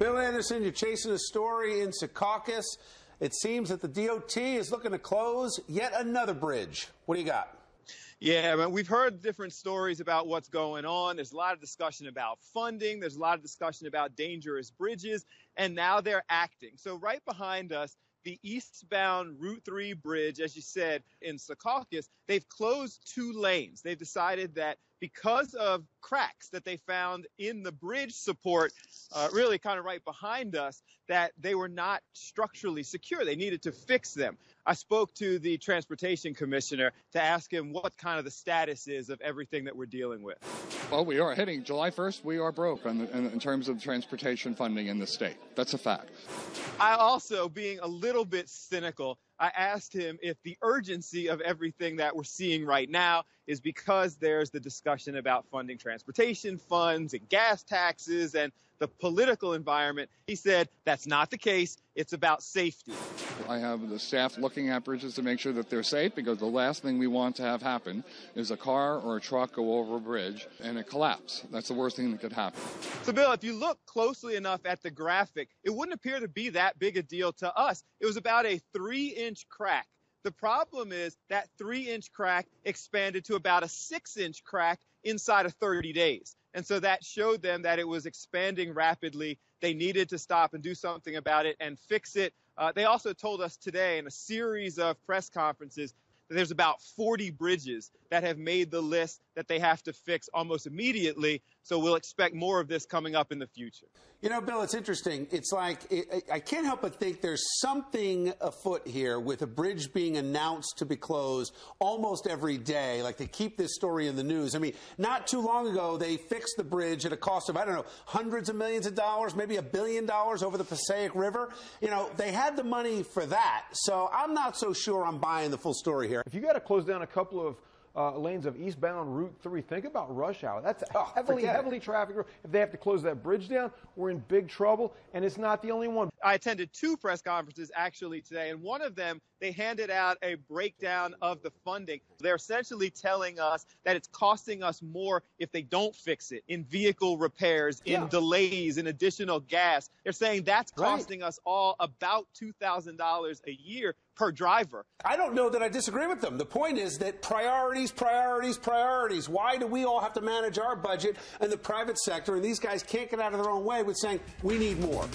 Bill Anderson, you're chasing a story in Secaucus. It seems that the DOT is looking to close yet another bridge. What do you got? Yeah, man, we've heard different stories about what's going on. There's a lot of discussion about funding. There's a lot of discussion about dangerous bridges. And now they're acting. So right behind us, the eastbound Route 3 bridge, as you said, in Secaucus, they've closed 2 lanes. They've decided that because of cracks that they found in the bridge support, really kind of right behind us, that they were not structurally secure. They needed to fix them. I spoke to the transportation commissioner to ask him what kind of the status is of everything that we're dealing with. Well, we are heading July 1st. We are broke in terms of transportation funding in the state. That's a fact. I also, being a little bit cynical, I asked him if the urgency of everything that we're seeing right now is because there's the discussion about funding transportation funds and gas taxes and the political environment. He said that's not the case. It's about safety. I have the staff looking at bridges to make sure that they're safe, because the last thing we want to have happen is a car or a truck go over a bridge and it collapse. That's the worst thing that could happen. So, Bill, if you look closely enough at the graphic, it wouldn't appear to be that big a deal to us. It was about a 3-inch crack. The problem is that 3-inch crack expanded to about a 6-inch crack inside of 30 days. And so that showed them that it was expanding rapidly. They needed to stop and do something about it and fix it. They also told us today in a series of press conferences that there's about 40 bridges that have made the list that they have to fix almost immediately. So we'll expect more of this coming up in the future. You know, Bill, it's interesting. It's like I can't help but think there's something afoot here with a bridge being announced to be closed almost every day. Like, they keep this story in the news. I mean, not too long ago, they fixed the bridge at a cost of, I don't know, hundreds of millions of dollars, maybe $1 billion over the Passaic River. You know, they had the money for that. So I'm not so sure I'm buying the full story here. If you got to close down a couple of lanes of eastbound Route 3. Think about rush hour. That's heavily trafficked. If they have to close that bridge down, we're in big trouble, and it's not the only one. I attended 2 press conferences actually today, and one of them, they handed out a breakdown of the funding. They're essentially telling us that it's costing us more if they don't fix it, in vehicle repairs, in delays, in additional gas. They're saying that's costing us all about $2,000 a year per driver. I don't know that I disagree with them. The point is that priorities, priorities, priorities. Why do we all have to manage our budget and the private sector, and these guys can't get out of their own way with saying we need more?